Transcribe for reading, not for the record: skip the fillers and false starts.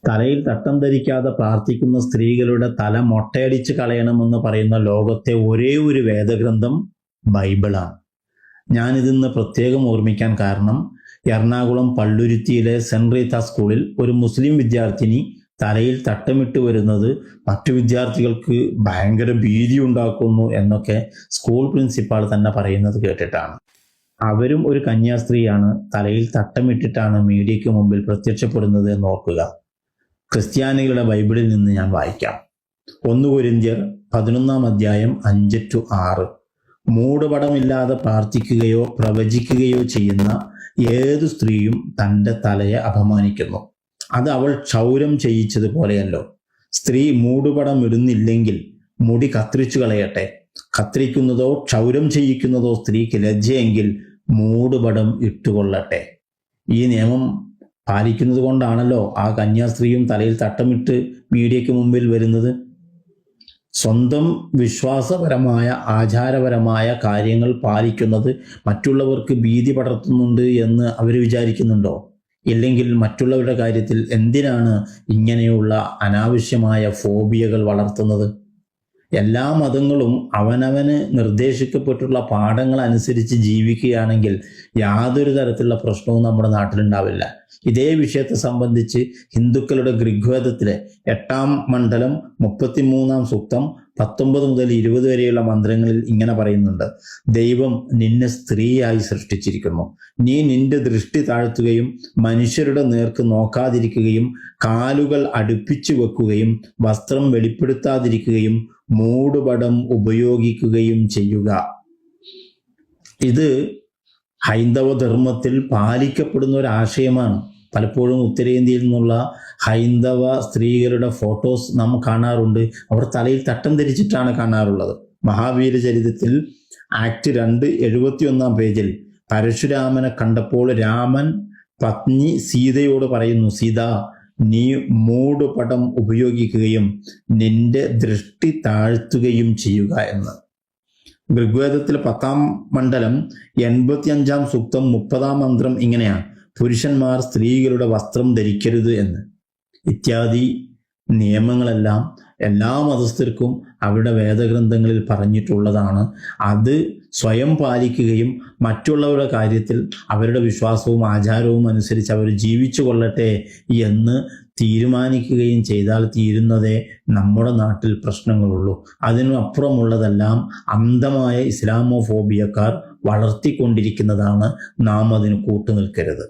തലയിൽ തട്ടം ധരിക്കാതെ പ്രാർത്ഥിക്കുന്ന സ്ത്രീകളുടെ തല മൊട്ടയടിച്ച് കളയണമെന്ന് പറയുന്ന ലോകത്തെ ഒരേ ഒരു വേദഗ്രന്ഥം ബൈബിളാണ്. ഞാനിതിന്ന് പ്രത്യേകം ഓർമ്മിക്കാൻ കാരണം, എറണാകുളം പള്ളുരുത്തിയിലെ സെന്റ് റീത്ത സ്കൂളിൽ ഒരു മുസ്ലിം വിദ്യാർത്ഥിനി തലയിൽ തട്ടമിട്ട് വരുന്നത് മറ്റു വിദ്യാർത്ഥികൾക്ക് ഭയങ്കര ഭീതി ഉണ്ടാക്കുന്നു എന്നൊക്കെ സ്കൂൾ പ്രിൻസിപ്പാൾ തന്നെ പറയുന്നത് കേട്ടിട്ടാണ്. അവരും ഒരു കന്യാസ്ത്രീയാണ്, തലയിൽ തട്ടമിട്ടിട്ടാണ് മീഡിയയ്ക്ക് മുമ്പിൽ പ്രത്യക്ഷപ്പെടുന്നത് എന്ന് ഓർക്കുക. ക്രിസ്ത്യാനികളുടെ ബൈബിളിൽ നിന്ന് ഞാൻ വായിക്കാം. 1 കൊരിന്ത്യർ 11 5-6. മൂടുപടമില്ലാതെ പ്രാർത്ഥിക്കുകയോ പ്രവചിക്കുകയോ ചെയ്യുന്ന ഏതു സ്ത്രീയും തൻ്റെ തലയെ അപമാനിക്കുന്നു. അത് അവൾ ക്ഷൗരം ചെയ്യിച്ചതുപോലെയല്ലോ. സ്ത്രീ മൂടുപടം ഇടുന്നില്ലെങ്കിൽ മുടി കത്രിച്ചു കളയട്ടെ. കത്രിക്കുന്നതോ ക്ഷൗരം ചെയ്യിക്കുന്നതോ സ്ത്രീക്ക് ലജ്ജയെങ്കിൽ മൂടുപടം ഇട്ടുകൊള്ളട്ടെ. ഈ നിയമം പാലിക്കുന്നത് കൊണ്ടാണല്ലോ ആ കന്യാസ്ത്രീയും തലയിൽ തട്ടമിട്ട് മീഡിയയ്ക്ക് മുമ്പിൽ വരുന്നത്. സ്വന്തം വിശ്വാസപരമായ ആചാരപരമായ കാര്യങ്ങൾ പാലിക്കുന്നത് മറ്റുള്ളവർക്ക് ഭീതി പടർത്തുന്നുണ്ട് എന്ന് അവർ വിചാരിക്കുന്നുണ്ടോ? ഇല്ലെങ്കിൽ മറ്റുള്ളവരുടെ കാര്യത്തിൽ എന്തിനാണ് ഇങ്ങനെയുള്ള അനാവശ്യമായ ഫോബിയകൾ വളർത്തുന്നത്? എല്ലാ മതങ്ങളും അവനവന് നിർദ്ദേശിക്കപ്പെട്ടുള്ള പാഠങ്ങൾ അനുസരിച്ച് ജീവിക്കുകയാണെങ്കിൽ യാതൊരു തരത്തിലുള്ള പ്രശ്നവും നമ്മുടെ നാട്ടിലുണ്ടാവില്ല. ഇതേ വിഷയത്തെ സംബന്ധിച്ച് ഹിന്ദുക്കളുടെ ഋഗ്വേദത്തിലെ 8-ാം മണ്ഡലം 33-ാം സൂക്തം 19 മുതൽ 20 വരെയുള്ള മന്ത്രങ്ങളിൽ ഇങ്ങനെ പറയുന്നുണ്ട്: ദൈവം നിന്നെ സ്ത്രീയായി സൃഷ്ടിച്ചിരിക്കുന്നു. നീ നിന്റെ ദൃഷ്ടി താഴ്ത്തുകയും മനുഷ്യരുടെ നേർക്ക് നോക്കാതിരിക്കുകയും കാലുകൾ അടുപ്പിച്ചു വെക്കുകയും വസ്ത്രം വെളിപ്പെടുത്താതിരിക്കുകയും മൂടുപടം ഉപയോഗിക്കുകയും ചെയ്യുക. ഇത് ഹൈന്ദവ ധർമ്മത്തിൽ പാലിക്കപ്പെടുന്ന ഒരു ആശയമാണ്. പലപ്പോഴും ഉത്തരേന്ത്യയിൽ നിന്നുള്ള ഹൈന്ദവ സ്ത്രീകളുടെ ഫോട്ടോസ് നാം കാണാറുണ്ട്. അവർ തലയിൽ തട്ടം ധരിച്ചിട്ടാണ് കാണാറുള്ളത്. മഹാവീര ചരിതത്തിൽ ആക്ട് 2 71-ാം പേജിൽ പരശുരാമനെ കണ്ടപ്പോൾ രാമൻ പത്നി സീതയോട് പറയുന്നു: സീത, നീ മൂടുപടം ഉപയോഗിക്കുകയും നിന്റെ ദൃഷ്ടി താഴ്ത്തുകയും ചെയ്യുക എന്ന്. ഋഗ്വേദത്തിൽ 10-ാം മണ്ഡലം 85-ാം സൂക്തം 30-ാം മന്ത്രം ഇങ്ങനെയാണ്: പുരുഷന്മാർ സ്ത്രീകളുടെ വസ്ത്രം ധരിക്കരുത് എന്ന്. ഇത്യാദി നിയമങ്ങളെല്ലാം എല്ലാ മതസ്ഥർക്കും അവരുടെ വേദഗ്രന്ഥങ്ങളിൽ പറഞ്ഞിട്ടുള്ളതാണ്. അത് സ്വയം പാലിക്കുകയും മറ്റുള്ളവരുടെ കാര്യത്തിൽ അവരുടെ വിശ്വാസവും ആചാരവും അനുസരിച്ച് അവർ ജീവിച്ചു കൊള്ളട്ടെ എന്ന് തീരുമാനിക്കുകയും ചെയ്താൽ തീരുന്നതേ നമ്മുടെ നാട്ടിൽ പ്രശ്നങ്ങളുള്ളൂ. അതിനപ്പുറമുള്ളതെല്ലാം അന്ധമായ ഇസ്ലാമോഫോബിയക്കാർ വളർത്തിക്കൊണ്ടിരിക്കുന്നതാണ്. നാം അതിന് കൂട്ടുനിൽക്കരുത്.